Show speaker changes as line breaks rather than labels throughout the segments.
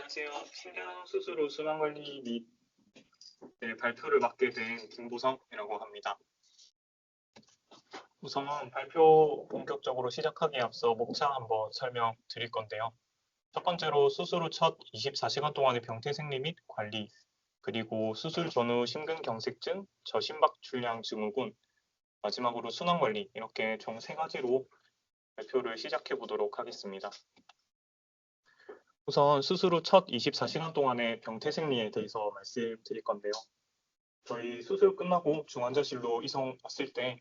안녕하세요. 심장수술 후 수면관리 및 발표를 맡게 된 김보성이라고 합니다. 우선 발표 본격적으로 시작하기에 앞서 목차 한번 설명드릴 건데요. 첫 번째로 수술 후 첫 24시간 동안의 병태 생리 및 관리, 그리고 수술 전후 심근경색증, 저심박출량 증후군, 마지막으로 순환관리, 이렇게 총 3가지로 발표를 시작해 보도록 하겠습니다. 우선 수술 후 첫 24시간 동안의 병태 생리에 대해서 말씀드릴 건데요. 저희 수술 끝나고 중환자실로 이송 왔을 때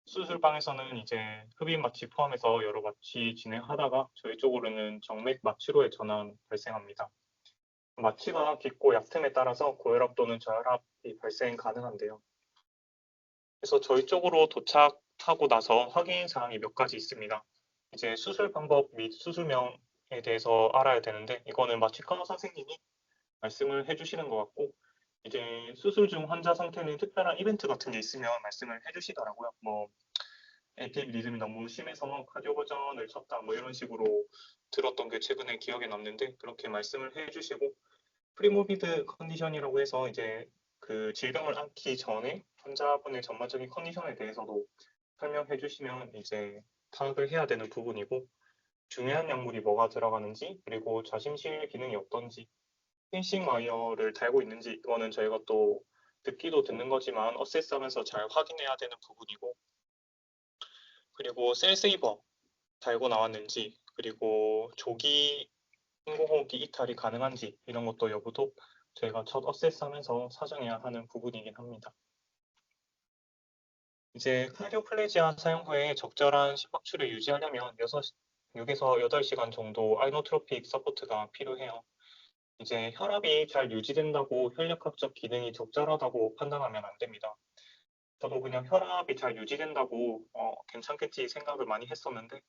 수술방에서는 이제 흡입 마취 포함해서 여러 마취 진행하다가 저희 쪽으로는 정맥 마취로의 전환 발생합니다. 마취가 깊고 얕음에 따라서 고혈압 또는 저혈압이 발생 가능한데요. 그래서 저희 쪽으로 도착하고 나서 확인 사항이 몇 가지 있습니다. 이제 수술 방법 및 수술명에 대해서 알아야 되는데 이거는 마취과 선생님이 말씀을 해주시는 것 같고, 이제 수술 중 환자 상태는 특별한 이벤트 같은 게 있으면 말씀을 해주시더라고요. 뭐 APM 리듬이 너무 심해서 카디오 버전을 쳤다 뭐 이런 식으로 들었던 게 최근에 기억에 남는데, 그렇게 말씀을 해주시고 프리모비드 컨디션이라고 해서 이제 그 질병을 앓기 전에 환자분의 전반적인 컨디션에 대해서도 설명해 주시면 이제 파악을 해야 되는 부분이고, 중요한 약물이 뭐가 들어가는지, 그리고 좌심실 기능이 어떤지, 펜싱 와이어를 달고 있는지, 이거는 저희가 또 듣기도 듣는 거지만 어세스하면서 잘 확인해야 되는 부분이고, 그리고 셀세이버 달고 나왔는지, 그리고 조기 인공호흡기 이탈이 가능한지, 이런 것도 여부도 저희가 첫 어세스하면서 사정해야 하는 부분이긴 합니다. 이제 카디오플레지아 사용 후에 적절한 심박출을 유지하려면 6에서 8시간 정도 아이노트로픽 서포트가 필요해요. 이제 혈압이 잘 유지된다고 혈액학적 기능이 적절하다고 판단하면 안 됩니다. 저도 그냥 혈압이 잘 유지된다고 괜찮겠지 생각을 많이 했었는데,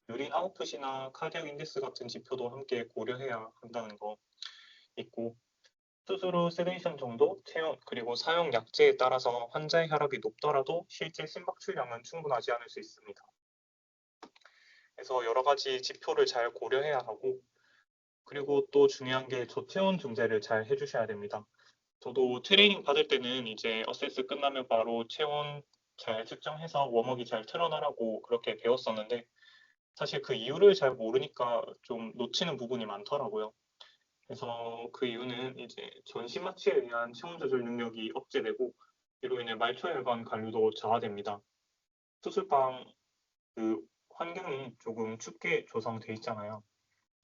유린 아웃풋이나 카디악 인덱스 같은 지표도 함께 고려해야 한다는 거 있고, 수술 후 세데이션 정도, 체온, 그리고 사용 약제에 따라서 환자의 혈압이 높더라도 실제 심박출량은 충분하지 않을 수 있습니다. 그래서 여러 가지 지표를 잘 고려해야 하고, 그리고 또 중요한 게 저체온 중재를 잘 해주셔야 됩니다. 저도 트레이닝 받을 때는 이제 어세스 끝나면 바로 체온 잘 측정해서 웜업이 잘 틀어놔라고 그렇게 배웠었는데, 사실 그 이유를 잘 모르니까 좀 놓치는 부분이 많더라고요. 그래서 그 이유는 이제 전신 마취에 의한 체온 조절 능력이 억제되고, 이로 인해 말초혈관 관리도 저하됩니다. 수술방 그 환경이 조금 춥게 조성돼 있잖아요.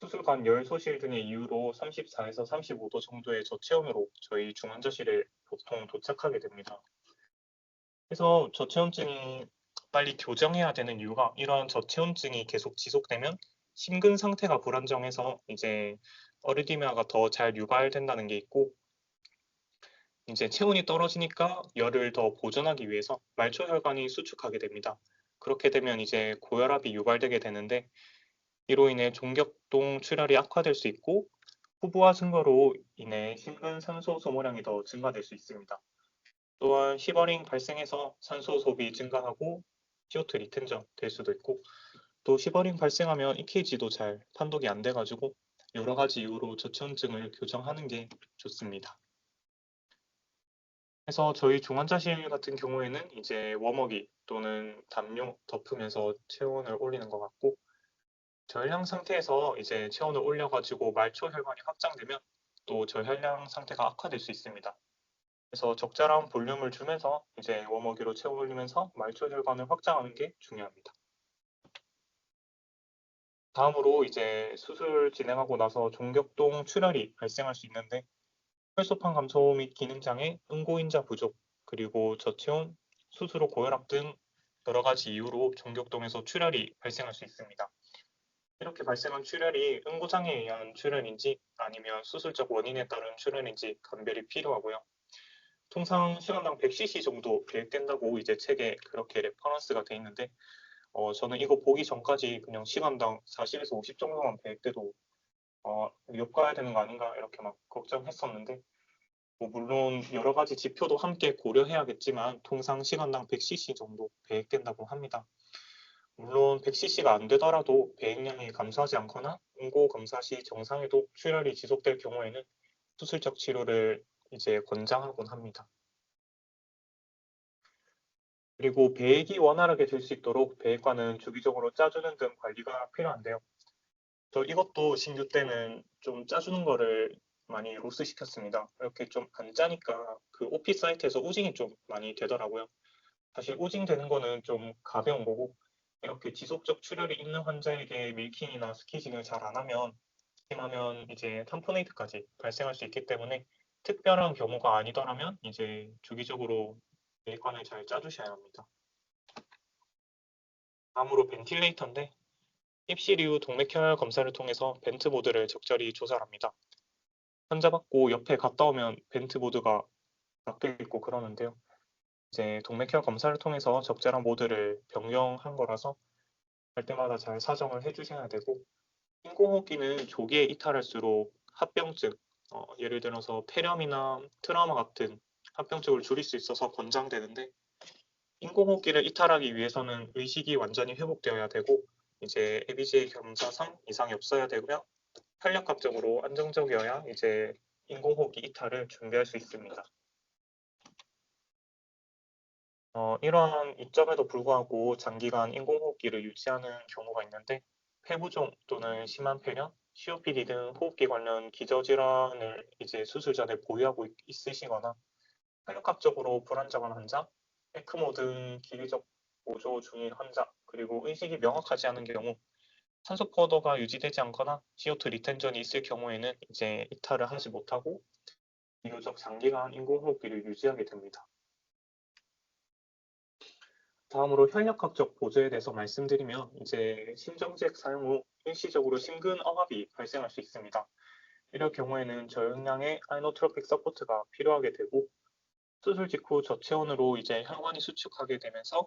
수술관 열 소실 등의 이유로 34에서 35도 정도의 저체온으로 저희 중환자실에 보통 도착하게 됩니다. 그래서 저체온증이 빨리 교정해야 되는 이유가, 이러한 저체온증이 계속 지속되면 심근 상태가 불안정해서 이제 어리디미아가 더 잘 유발된다는 게 있고, 이제 체온이 떨어지니까 열을 더 보존하기 위해서 말초혈관이 수축하게 됩니다. 그렇게 되면 이제 고혈압이 유발되게 되는데, 이로 인해 종격동 출혈이 악화될 수 있고, 후부화 증가로 인해 심근 산소 소모량이 더 증가될 수 있습니다. 또한 시버링 발생해서 산소 소비 증가하고 CO2 리텐전 될 수도 있고, 또 시버링 발생하면 EKG도 잘 판독이 안 돼가지고 여러 가지 이유로 저체온증을 교정하는 게 좋습니다. 그래서 저희 중환자실 같은 경우에는 이제 웜어기 또는 담요 덮으면서 체온을 올리는 것 같고, 저혈량 상태에서 이제 체온을 올려가지고 말초 혈관이 확장되면 또 저혈량 상태가 악화될 수 있습니다. 그래서 적절한 볼륨을 주면서 이제 웜어기로 체온 올리면서 말초 혈관을 확장하는 게 중요합니다. 다음으로 이제 수술 진행하고 나서 종격동 출혈이 발생할 수 있는데, 혈소판 감소 및 기능장애, 응고인자 부족, 그리고 저체온, 수술 후 고혈압 등 여러 가지 이유로 종격동에서 출혈이 발생할 수 있습니다. 이렇게 발생한 출혈이 응고장애에 의한 출혈인지 아니면 수술적 원인에 따른 출혈인지 감별이 필요하고요. 통상 시간당 100cc 정도 계획된다고 이제 책에 그렇게 레퍼런스가 돼 있는데, 저는 이거 보기 전까지 그냥 시간당 40에서 50 정도만 계획돼도 위협가야 되는 거 아닌가 이렇게 막 걱정했었는데, 뭐 물론 여러 가지 지표도 함께 고려해야겠지만 통상 시간당 100cc 정도 계획된다고 합니다. 물론 100cc가 안 되더라도 배행량이 감소하지 않거나 응고 검사 시 정상에도 출혈이 지속될 경우에는 수술적 치료를 이제 권장하곤 합니다. 그리고 배액이 원활하게 될 수 있도록 배액관은 주기적으로 짜주는 등 관리가 필요한데요. 이것도 신규 때는 좀 짜주는 거를 많이 로스시켰습니다. 이렇게 좀 안 짜니까 그 오피 사이트에서 우징이 좀 많이 되더라고요. 사실 우징 되는 거는 좀 가벼운 거고 이렇게 지속적 출혈이 있는 환자에게 밀킹이나 스키징을 잘 안 하면 심하면 이제 탐포네이트까지 발생할 수 있기 때문에 특별한 경우가 아니더라면 이제 주기적으로 배관을 잘 짜주셔야 합니다. 다음으로 벤틸레이터인데 입실 이후 동맥혈 검사를 통해서 벤트 모드를 적절히 조절합니다. 환자 받고 옆에 갔다 오면 벤트 모드가 바뀌어 있고 그러는데요. 이제 동맥혈 검사를 통해서 적절한 모드를 변경한 거라서 할 때마다 잘 사정을 해주셔야 되고 인공호흡기는 조기에 이탈할수록 합병증, 예를 들어서 폐렴이나 트라우마 같은 합병증을 줄일 수 있어서 권장되는데 인공호흡기를 이탈하기 위해서는 의식이 완전히 회복되어야 되고 이제 ABJ 검사상 이상이 없어야 되고요. 탄력학적으로 안정적이어야 이제 인공호흡기 이탈을 준비할 수 있습니다. 이러한 이점에도 불구하고 장기간 인공호흡기를 유지하는 경우가 있는데 폐부종 또는 심한 폐렴, COPD 등 호흡기 관련 기저질환을 이제 수술 전에 보유하고 있으시거나 탄력학적으로 불안정한 환자, 에크모 등 기계적 보조 중인 환자, 그리고 의식이 명확하지 않은 경우 산소 포도가 유지되지 않거나 CO2 리텐전이 있을 경우에는 이제 이탈을 하지 못하고 비교적 장기간 인공호흡기를 유지하게 됩니다. 다음으로 혈액학적 보조에 대해서 말씀드리면 이제 심정지액 사용 후 일시적으로 심근억압이 발생할 수 있습니다. 이럴 경우에는 저용량의 아이노트로픽 서포트가 필요하게 되고 수술 직후 저체온으로 이제 혈관이 수축하게 되면서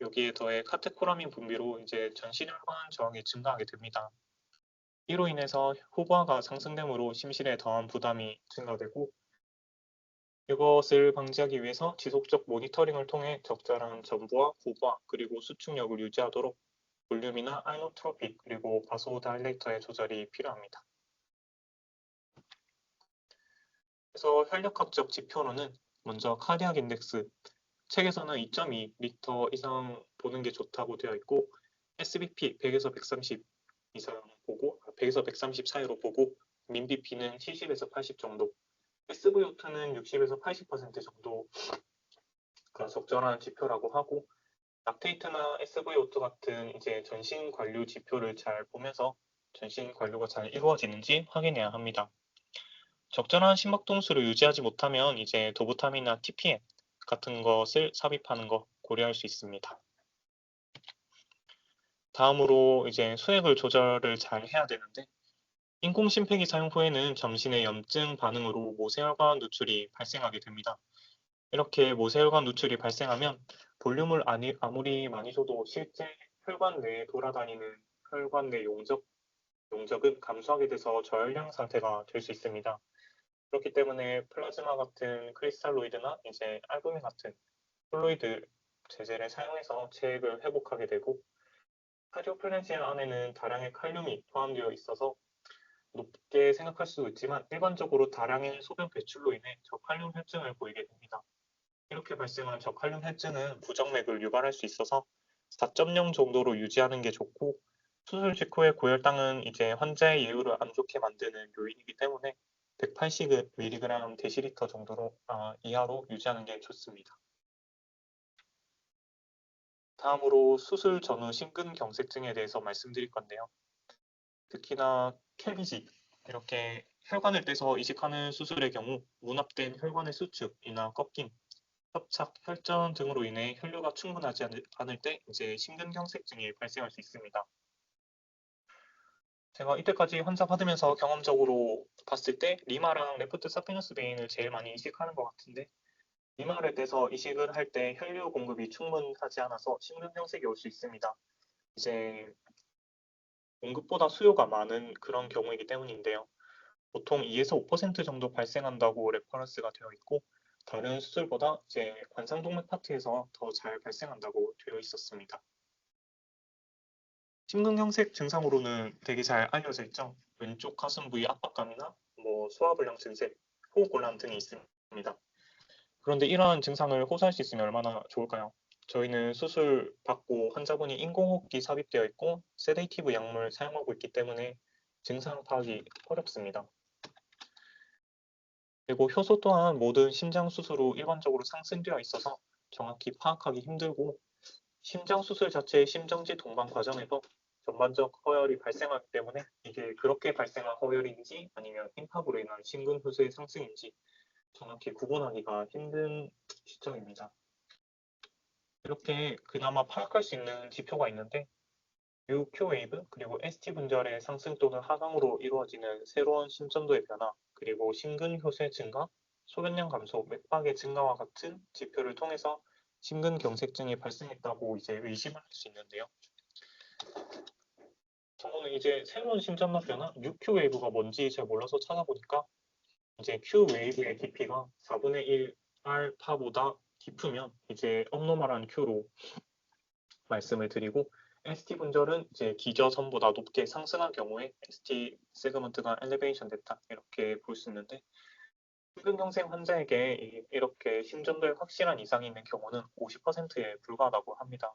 여기에 더해 카테코라민 분비로 이제 전신혈관 저항이 증가하게 됩니다. 이로 인해서 후부하가 상승되므로 심실에 더한 부담이 증가되고 이것을 방지하기 위해서 지속적 모니터링을 통해 적절한 전부하, 후부하, 그리고 수축력을 유지하도록 볼륨이나 아이노트로피, 그리고 바소다일레이터의 조절이 필요합니다. 그래서 혈력학적 지표로는 먼저 카디악 인덱스, 책에서는 2.2m 이상 보는 게 좋다고 되어 있고 SBP 100에서 130 이상 보고 100에서 130 사이로 보고 민BP는 70에서 80 정도, SVO2는 60에서 80% 정도가 적절한 지표라고 하고 락테이트나 SVO2 같은 이제 전신 관류 지표를 잘 보면서 전신 관류가 잘 이루어지는지 확인해야 합니다. 적절한 심박동수를 유지하지 못하면 이제 도부타민이나 TPN 같은 것을 삽입하는 거 고려할 수 있습니다. 다음으로 이제 수액을 조절을 잘 해야 되는데 인공심폐기 사용 후에는 점신의 염증 반응으로 모세혈관 누출이 발생하게 됩니다. 이렇게 모세혈관 누출이 발생하면 볼륨을 아무리 많이 줘도 실제 혈관 내에 돌아다니는 혈관 내 용적은 감소하게 돼서 저혈량 상태가 될 수 있습니다. 그렇기 때문에 플라즈마 같은 크리스탈로이드나 이제 알부민 같은 콜로이드 제제를 사용해서 체액을 회복하게 되고 카디오플래지아 안에는 다량의 칼륨이 포함되어 있어서 높게 생각할 수도 있지만 일반적으로 다량의 소변 배출로 인해 저칼륨 혈증을 보이게 됩니다. 이렇게 발생한 저칼륨 혈증은 부정맥을 유발할 수 있어서 4.0 정도로 유지하는 게 좋고 수술 직후의 고혈당은 이제 환자의 예후를 안 좋게 만드는 요인이기 때문에 180mg 데시리터 정도로 이하로 유지하는 게 좋습니다. 다음으로 수술 전후 심근경색증에 대해서 말씀드릴 건데요. 특히나 캘비지 이렇게 혈관을 떼서 이식하는 수술의 경우 문합된 혈관의 수축이나 꺾임, 협착, 혈전 등으로 인해 혈류가 충분하지 않을 때 이제 심근경색증이 발생할 수 있습니다. 제가 이때까지 환자 받으면서 경험적으로 봤을 때 리마랑 레프트 사피너스 베인을 제일 많이 이식하는 것 같은데 리마를 떼서 이식을 할 때 혈류 공급이 충분하지 않아서 심근경색이 올 수 있습니다. 이제 공급보다 수요가 많은 그런 경우이기 때문인데요. 보통 2에서 5% 정도 발생한다고 레퍼런스가 되어 있고 다른 수술보다 이제 관상동맥 파트에서 더 잘 발생한다고 되어 있었습니다. 심근경색 증상으로는 되게 잘 알려져 있죠. 왼쪽 가슴 부위 압박감이나 소화불량 증세, 호흡곤란 등이 있습니다. 그런데 이러한 증상을 호소할 수 있으면 얼마나 좋을까요? 저희는 수술 받고 환자분이 인공호흡기 삽입되어 있고 세데이티브 약물 사용하고 있기 때문에 증상 파악이 어렵습니다. 그리고 효소 또한 모든 심장 수술 후 일반적으로 상승되어 있어서 정확히 파악하기 힘들고 심장 수술 자체의 심정지 동반 과정에서 전반적 허혈이 발생하기 때문에 이게 그렇게 발생한 허혈인지 아니면 임파브로 인한 심근 효소의 상승인지 정확히 구분하기가 힘든 시점입니다. 이렇게 그나마 파악할 수 있는 지표가 있는데 UQ-웨이브 그리고 ST 분절의 상승 또는 하강으로 이루어지는 새로운 심전도의 변화 그리고 심근 효소의 증가, 소변량 감소, 맥박의 증가와 같은 지표를 통해서 심근경색증이 발생했다고 이제 의심을 할 수 있는데요. 저는 이제 새로운 심전도 변화, UQ-웨이브가 뭔지 잘 몰라서 찾아보니까 이제 Q-웨이브의 깊이가 4분의 1 알파보다 깊으면 이제 업노멀한 Q로 말씀을 드리고 ST 분절은 이제 기저선보다 높게 상승한 경우에 ST 세그먼트가 엘리베이션 됐다 이렇게 볼 수 있는데 심근경색 환자에게 이렇게 심전도에 확실한 이상이 있는 경우는 50%에 불과하다고 합니다.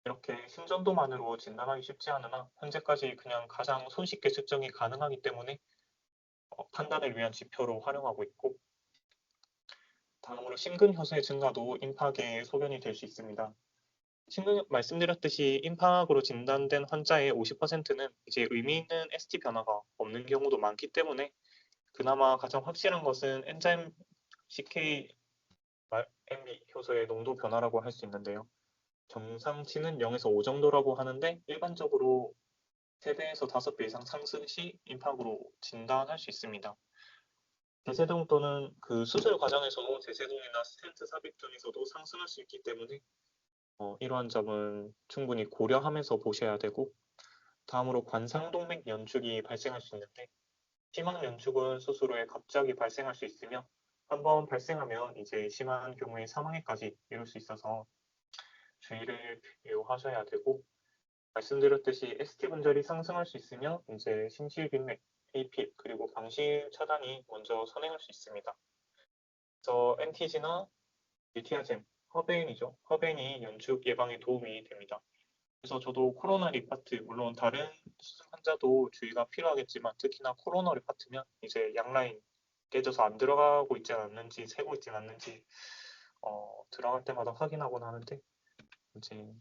이렇게 심전도만으로 진단하기 쉽지 않으나 현재까지 그냥 가장 손쉽게 측정이 가능하기 때문에 판단을 위한 지표로 활용하고 있고 다음으로 심근효소의 증가도 임파계의 소견이 될 수 있습니다. 말씀드렸듯이 임파학으로 진단된 환자의 50%는 이제 의미 있는 ST 변화가 없는 경우도 많기 때문에 그나마 가장 확실한 것은 엔자임 CK MB 효소의 농도 변화라고 할 수 있는데요. 정상치는 0에서 5 정도라고 하는데 일반적으로 3배에서 5배 이상 상승 시 임파크로 진단할 수 있습니다. 대세동 또는 그 수술 과정에서 대세동이나 스텐트 삽입 중에서도 상승할 수 있기 때문에 이러한 점은 충분히 고려하면서 보셔야 되고 다음으로 관상동맥 연축이 발생할 수 있는데 심한 연축은 수술 후에 갑자기 발생할 수 있으며 한번 발생하면 이제 심한 경우에 사망에까지 이룰 수 있어서 주의를 요하셔야 되고 말씀드렸듯이 ST 분절이 상승할 수 있으며 이제 심실빈맥, AFib 그리고 방실 차단이 먼저 선행할 수 있습니다. 그래서 NTG나 유티아젬, 허베인이죠. 허베인이 연축 예방에 도움이 됩니다. 그래서 저도 코로나리 파트 물론 다른 수술 환자도 주의가 필요하겠지만 특히나 코로나리 파트면 이제 양라인 깨져서 안 들어가고 있지 않는지 새고 있지 않는지 들어갈 때마다 확인하곤 하는데 이제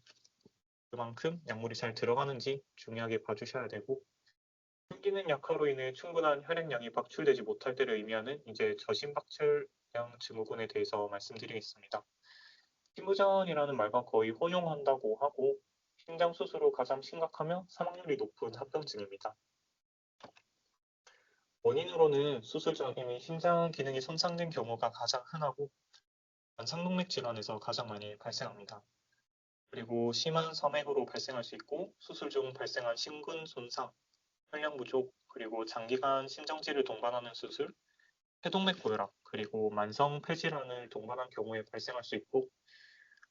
그만큼 약물이 잘 들어가는지 중요하게 봐주셔야 되고 흉기능 약화로 인해 충분한 혈액량이 박출되지 못할 때를 의미하는 이제 저심박출량 증후군에 대해서 말씀드리겠습니다. 심부전이라는 말과 거의 혼용한다고 하고 심장 수술 후 가장 심각하며 사망률이 높은 합병증입니다. 원인으로는 수술 전 이미 심장 기능이 손상된 경우가 가장 흔하고 관상동맥 질환에서 가장 많이 발생합니다. 그리고 심한 섬액으로 발생할 수 있고 수술 중 발생한 심근 손상, 혈량 부족, 그리고 장기간 심정지를 동반하는 수술, 폐동맥 고혈압, 그리고 만성 폐질환을 동반한 경우에 발생할 수 있고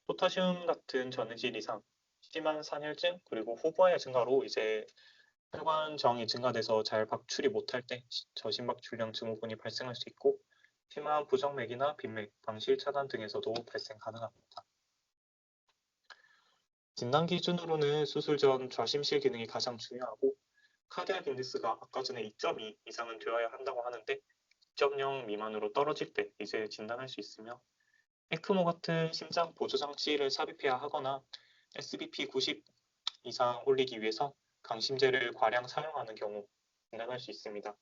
포타슘 같은 전해질 이상, 심한 산혈증, 그리고 후부하의 증가로 이제 혈관정이 증가돼서 잘 박출이 못할 때 저심박출량 증후군이 발생할 수 있고 심한 부정맥이나 빈맥, 방실 차단 등에서도 발생 가능합니다. 진단 기준으로는 수술 전 좌심실 기능이 가장 중요하고 카디악 인덱스가 아까 전에 2.2 이상은 되어야 한다고 하는데 2.0 미만으로 떨어질 때 이제 진단할 수 있으며 에크모 같은 심장 보조 장치를 삽입해야 하거나 SBP 90 이상 올리기 위해서 강심제를 과량 사용하는 경우 진단할 수 있습니다.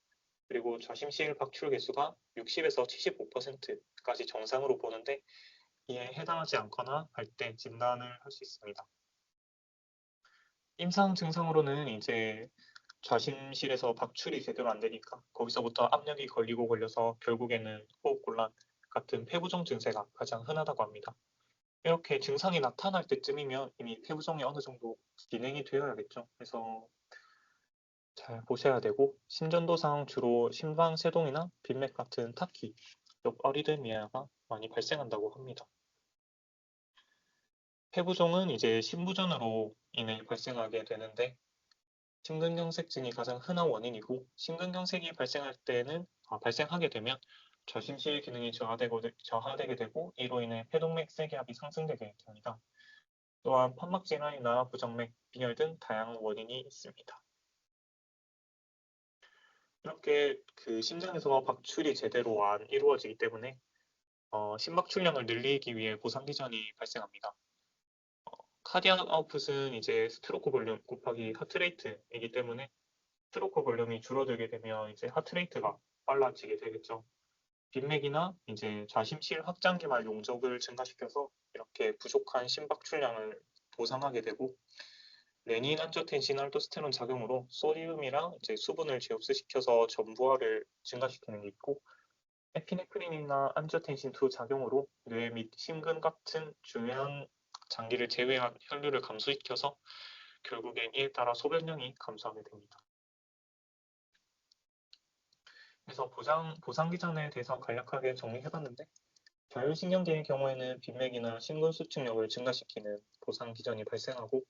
그리고 좌심실 박출 개수가 60에서 75%까지 정상으로 보는데 이에 해당하지 않거나 할 때 진단을 할 수 있습니다. 임상 증상으로는 이제 좌심실에서 박출이 제대로 안 되니까 거기서부터 압력이 걸리고 걸려서 결국에는 호흡곤란 같은 폐부종 증세가 가장 흔하다고 합니다. 이렇게 증상이 나타날 때쯤이면 이미 폐부종이 어느 정도 진행이 되어야겠죠. 그래서 잘 보셔야 되고 심전도상 주로 심방세동이나 빈맥 같은 타키, 어리드미아가 많이 발생한다고 합니다. 폐부종은 이제 심부전으로 이내에 발생하게 되는데 심근경색증이 가장 흔한 원인이고 심근경색이 발생하게 되면 저심실 기능이 저하되게 되고 이로 인해 폐동맥 세기압이 상승되게 됩니다. 또한 판막 질환이나 부정맥, 빈혈 등 다양한 원인이 있습니다. 이렇게 그 심장에서 박출이 제대로 안 이루어지기 때문에 심박 출량을 늘리기 위해 보상 기전이 발생합니다. 카디악 아웃풋은 이제 스트로크 볼륨 곱하기 하트레이트이기 때문에 스트로크 볼륨이 줄어들게 되면 이제 하트레이트가 빨라지게 되겠죠. 빈맥이나 이제 좌심실 확장 기말 용적을 증가시켜서 이렇게 부족한 심박 출량을 보상하게 되고 레닌 안저텐신 알도스테론 작용으로 소디움이랑 이제 수분을 재흡수시켜서 전부화를 증가시키는 게 있고 에피네프린이나 안저텐신2 작용으로 뇌 및 심근 같은 중요한 장기를 제외한 혈류를 감소시켜서 결국엔 이에 따라 소변량이 감소하게 됩니다. 그래서 보상 기전에 대해서 간략하게 정리해봤는데 자율신경계의 경우에는 빈맥이나 심근수축력을 증가시키는 보상 기전이 발생하고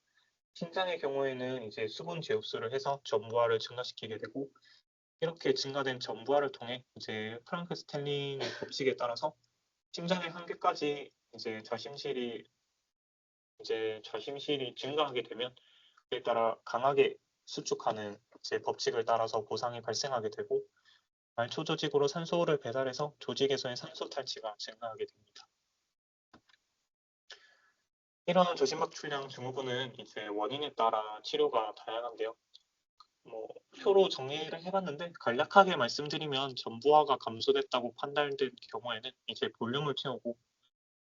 신장의 경우에는 이제 수분 재흡수를 해서 전부화를 증가시키게 되고 이렇게 증가된 전부화를 통해 이제 프랑크 스탠링의 법칙에 따라서 심장의 한계까지 좌심실이 증가하게 되면 그에 따라 강하게 수축하는 이제 법칙을 따라서 보상이 발생하게 되고 말초 조직으로 산소를 배달해서 조직에서의 산소 탈취가 증가하게 됩니다. 이러한 저심박 출량 증후군은 이제 원인에 따라 치료가 다양한데요. 표로 정리를 해봤는데 간략하게 말씀드리면 전부화가 감소됐다고 판단된 경우에는 이제 볼륨을 채우고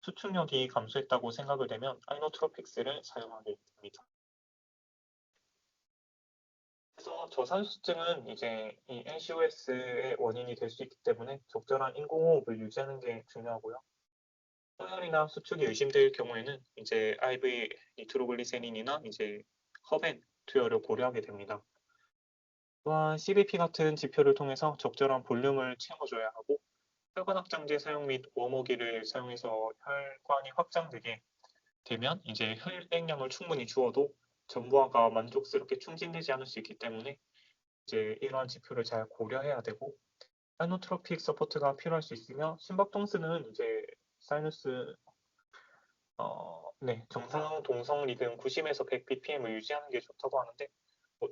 수축력이 감소했다고 생각을 되면 아이노트로픽스를 사용하게 됩니다. 그래서 저산수증은 이제 이 NCOS의 원인이 될 수 있기 때문에 적절한 인공호흡을 유지하는 게 중요하고요. 소혈이나 수축이 의심될 경우에는 이제 IV 니트로글리세린이나 이제 허벤 투여를 고려하게 됩니다. 또한 CBP 같은 지표를 통해서 적절한 볼륨을 채워줘야 하고 혈관 확장제 사용 및 웜호기를 사용해서 혈관이 확장되게 되면 이제 혈액량을 충분히 주어도 전부화가 만족스럽게 충진되지 않을 수 있기 때문에 이제 이러한 지표를 잘 고려해야 되고 사이노트로픽 서포트가 필요할 수 있으며 심박동수는 이제 사이너스 정상 동성 리듬 90에서 100 bpm을 유지하는 게 좋다고 하는데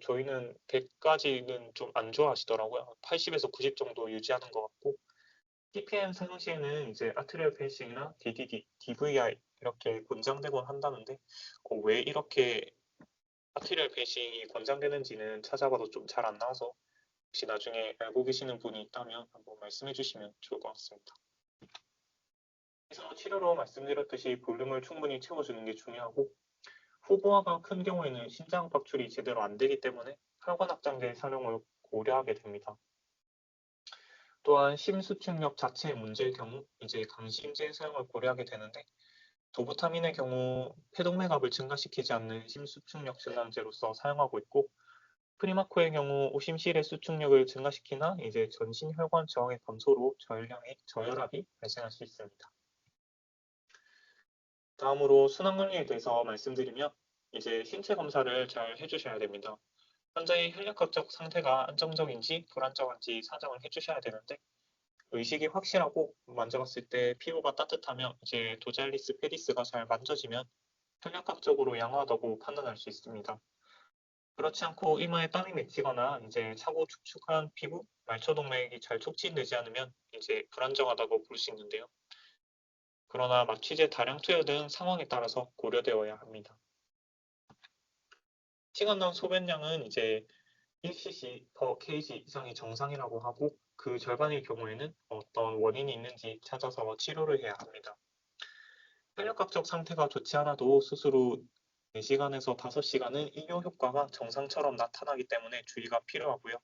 저희는 100까지는 좀 안 좋아하시더라고요. 80에서 90 정도 유지하는 것 같고 TPM 사용 시에는 이제 아트리얼 페이싱이나 DDD, DVI 이렇게 권장되곤 한다는데 왜 이렇게 아트리얼 페이싱이 권장되는지는 찾아봐도 좀 잘 안 나와서 혹시 나중에 알고 계시는 분이 있다면 한번 말씀해 주시면 좋을 것 같습니다. 그래서 치료로 말씀드렸듯이 볼륨을 충분히 채워주는 게 중요하고 후보화가 큰 경우에는 심장 박출이 제대로 안 되기 때문에 혈관 확장제 사용을 고려하게 됩니다. 또한 심수축력 자체의 문제의 경우 이제 강심제 사용을 고려하게 되는데 도부타민의 경우 폐동맥압을 증가시키지 않는 심수축력 증강제로서 사용하고 있고 프리마코의 경우 오심실의 수축력을 증가시키나 이제 전신 혈관 저항의 감소로 저혈압이 발생할 수 있습니다. 다음으로 순환관리에 대해서 말씀드리면 이제 신체 검사를 잘 해주셔야 됩니다. 환자의 혈액학적 상태가 안정적인지 불안정한지 사정을 해주셔야 되는데 의식이 확실하고 만져봤을 때 피부가 따뜻하며 이제 도잘리스 페디스가 잘 만져지면 혈액학적으로 양호하다고 판단할 수 있습니다. 그렇지 않고 이마에 땀이 맺히거나 이제 차고 축축한 피부, 말초동맥이 잘 촉진되지 않으면 이제 불안정하다고 볼 수 있는데요. 그러나 마취제 다량 투여 등 상황에 따라서 고려되어야 합니다. 시간당 소변량은 이제 1cc/kg 이상이 정상이라고 하고 그 절반의 경우에는 어떤 원인이 있는지 찾아서 치료를 해야 합니다. 혈액학적 상태가 좋지 않아도 스스로 4시간에서 5시간은 이뇨 효과가 정상처럼 나타나기 때문에 주의가 필요하고요.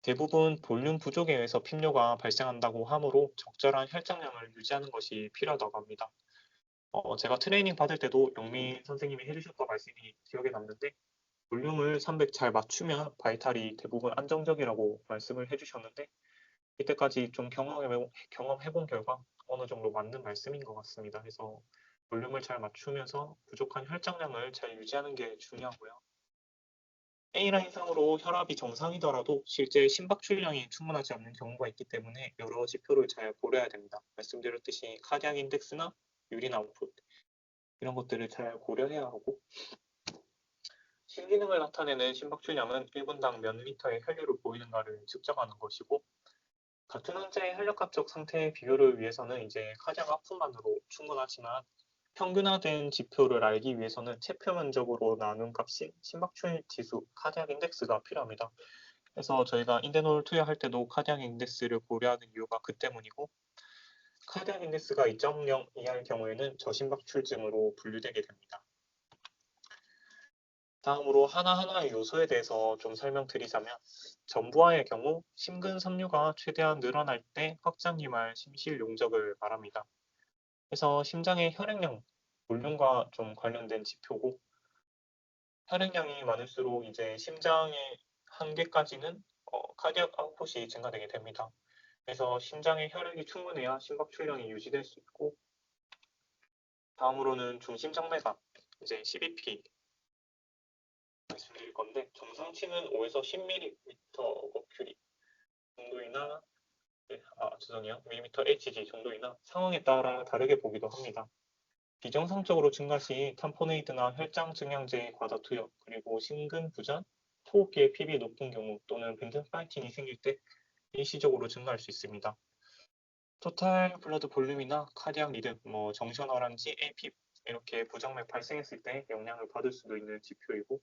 대부분 볼륨 부족에 의해서 빈뇨가 발생한다고 하므로 적절한 혈장량을 유지하는 것이 필요하다고 합니다. 제가 트레이닝 받을 때도 영민 선생님이 해주셨던 말씀이 기억에 남는데 볼륨을 300 잘 맞추면 바이탈이 대부분 안정적이라고 말씀을 해주셨는데 이때까지 좀 경험해본 결과 어느 정도 맞는 말씀인 것 같습니다. 그래서 볼륨을 잘 맞추면서 부족한 혈장량을 잘 유지하는 게 중요하고요. A라인상으로 혈압이 정상이더라도 실제 심박 출량이 충분하지 않는 경우가 있기 때문에 여러 지표를 잘 고려해야 됩니다. 말씀드렸듯이 카디악 인덱스나 유린 아웃풋 이런 것들을 잘 고려해야 하고 신기능을 나타내는 심박 출량은 1분당 몇 리터의 혈류를 보이는가를 측정하는 것이고 같은 환자의 혈력학적 상태의 비교를 위해서는 이제 카디악 아웃풋만으로 충분하지만 평균화된 지표를 알기 위해서는 체표 면적으로 나눈 값인 심박출 지수 카디악 인덱스가 필요합니다. 그래서 저희가 인대놀 투여할 때도 카디악 인덱스를 고려하는 이유가 그 때문이고 카디악 인덱스가 2.0 이하일 경우에는 저심박출증으로 분류되게 됩니다. 다음으로 하나하나의 요소에 대해서 좀 설명드리자면 전부하의 경우 심근 섬유가 최대한 늘어날 때 확장기말 심실 용적을 말합니다. 그래서 심장의 혈액량 볼륨과 좀 관련된 지표고 혈액량이 많을수록 이제 심장의 한계까지는 카디악 아웃풋이 증가되게 됩니다. 그래서 심장의 혈액이 충분해야 심박 출량이 유지될 수 있고 다음으로는 중심정맥압 이제 CBP 말씀드릴 건데 정상치는 5에서 10mm/Hg 정도이나 죄송해요. mmHg 정도이나 상황에 따라 다르게 보기도 합니다. 비정상적으로 증가 시 탐포네이드나 혈장 증량제의 과다 투여, 그리고 심근 부전, 호흡기의 PB 높은 경우 또는 벤튼 파이팅이 생길 때 일시적으로 증가할 수 있습니다. 토탈 블러드 볼륨이나 카디악 리듬, 정션어란지, APIP 이렇게 부정맥 발생했을 때 영향을 받을 수도 있는 지표이고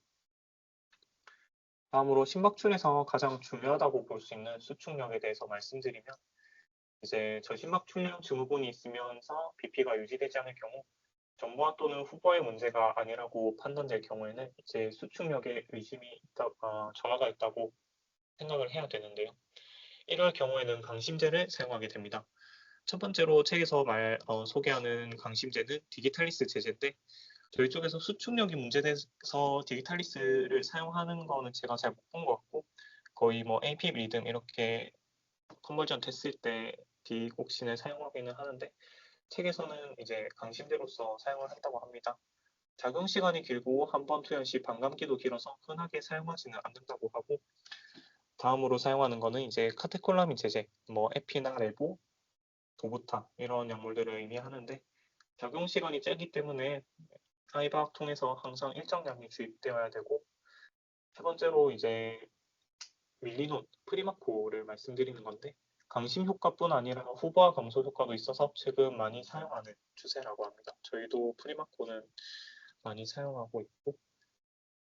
다음으로 심박출에서 가장 중요하다고 볼 수 있는 수축력에 대해서 말씀드리면 이제 저심박출량 증후군이 있으면서 BP가 유지되지 않을 경우 전부하 또는 후보의 문제가 아니라고 판단될 경우에는 이제 수축력에 의심이 있다, 정화가 있다고 생각을 해야 되는데요. 이럴 경우에는 강심제를 사용하게 됩니다. 첫 번째로 책에서 소개하는 강심제는 디기탈리스 제제인데 저희 쪽에서 수축력이 문제돼서 디기탈리스를 사용하는 거는 제가 잘 못 본 것 같고 거의 AP 리듬 이렇게 컨버전 됐을 때 디옥신을 사용하기는 하는데 책에서는 이제 강심제로서 사용을 한다고 합니다. 작용 시간이 길고 한 번 투여 시 반감기도 길어서 흔하게 사용하지는 않는다고 하고 다음으로 사용하는 거는 이제 카테콜라민 제제, 에피나 레보, 도부타 이런 약물들을 의미하는데 작용 시간이 짧기 때문에 아이바학 통해서 항상 일정량이 주입되어야 되고 세 번째로 이제 밀리논, 프리마코를 말씀드리는 건데 강심 효과뿐 아니라 후보화 감소 효과도 있어서 최근 많이 사용하는 추세라고 합니다. 저희도 프리마코는 많이 사용하고 있고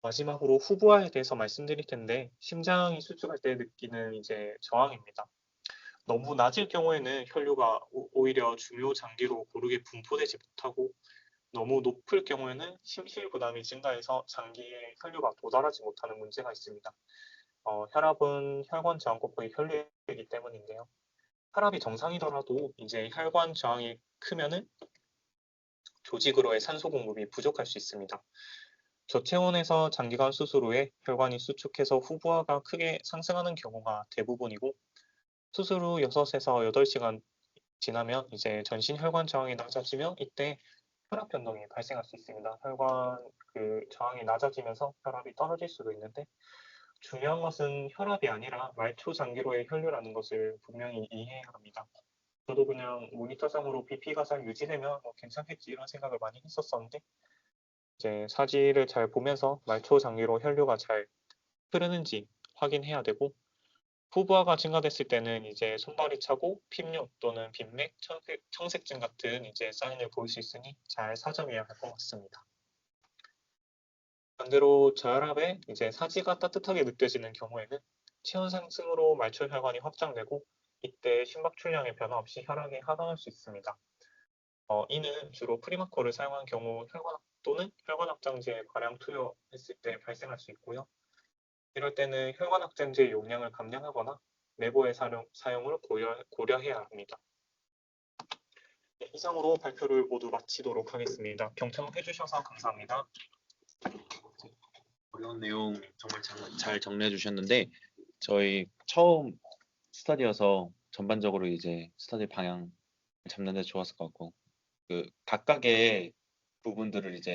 마지막으로 후보화에 대해서 말씀드릴 텐데 심장이 수축할 때 느끼는 이제 저항입니다. 너무 낮을 경우에는 혈류가 오히려 중요 장기로 고르게 분포되지 못하고 너무 높을 경우에는 심실 부담이 증가해서 장기에 혈류가 도달하지 못하는 문제가 있습니다. 혈압은 혈관 저항kop의 혈류이기 때문인데요. 혈압이 정상이더라도 이제 혈관 저항이 크면은 조직으로의 산소 공급이 부족할 수 있습니다. 저체온에서 장기간 수술 후에 혈관이 수축해서 후부하가 크게 상승하는 경우가 대부분이고 수술 후 6에서 8시간 지나면 이제 전신 혈관 저항이 낮아지며 이때 혈압 변동이 발생할 수 있습니다. 혈관 저항이 낮아지면서 혈압이 떨어질 수도 있는데 중요한 것은 혈압이 아니라 말초 장기로의 혈류라는 것을 분명히 이해해야 합니다. 저도 그냥 모니터상으로 BP가 잘 유지되면 괜찮겠지 이런 생각을 많이 했었었는데 이제 사지를 잘 보면서 말초 장기로 혈류가 잘 흐르는지 확인해야 되고 후부하가 증가됐을 때는 이제 손발이 차고 핍류 또는 빈맥, 청색증 같은 이제 사인을 보일 수 있으니 잘 사정해야 할 것 같습니다. 반대로 저혈압에 이제 사지가 따뜻하게 느껴지는 경우에는 체온 상승으로 말초 혈관이 확장되고 이때 심박 출량의 변화 없이 혈압이 하강할 수 있습니다. 이는 주로 프리마코를 사용한 경우 혈관 또는 혈관 확장제에 과량 투여했을 때 발생할 수 있고요. 이럴 때는 혈관 확장제 용량을 감량하거나 내부의 사용을 고려해야 합니다. 네, 이상으로 발표를 모두 마치도록 하겠습니다. 경청해 주셔서 감사합니다.
어려운 내용 정말 잘 정리해 주셨는데 저희 처음 스터디여서 전반적으로 이제 스터디 방향 잡는 데 좋았을 것 같고 그 각각의 부분들을 이제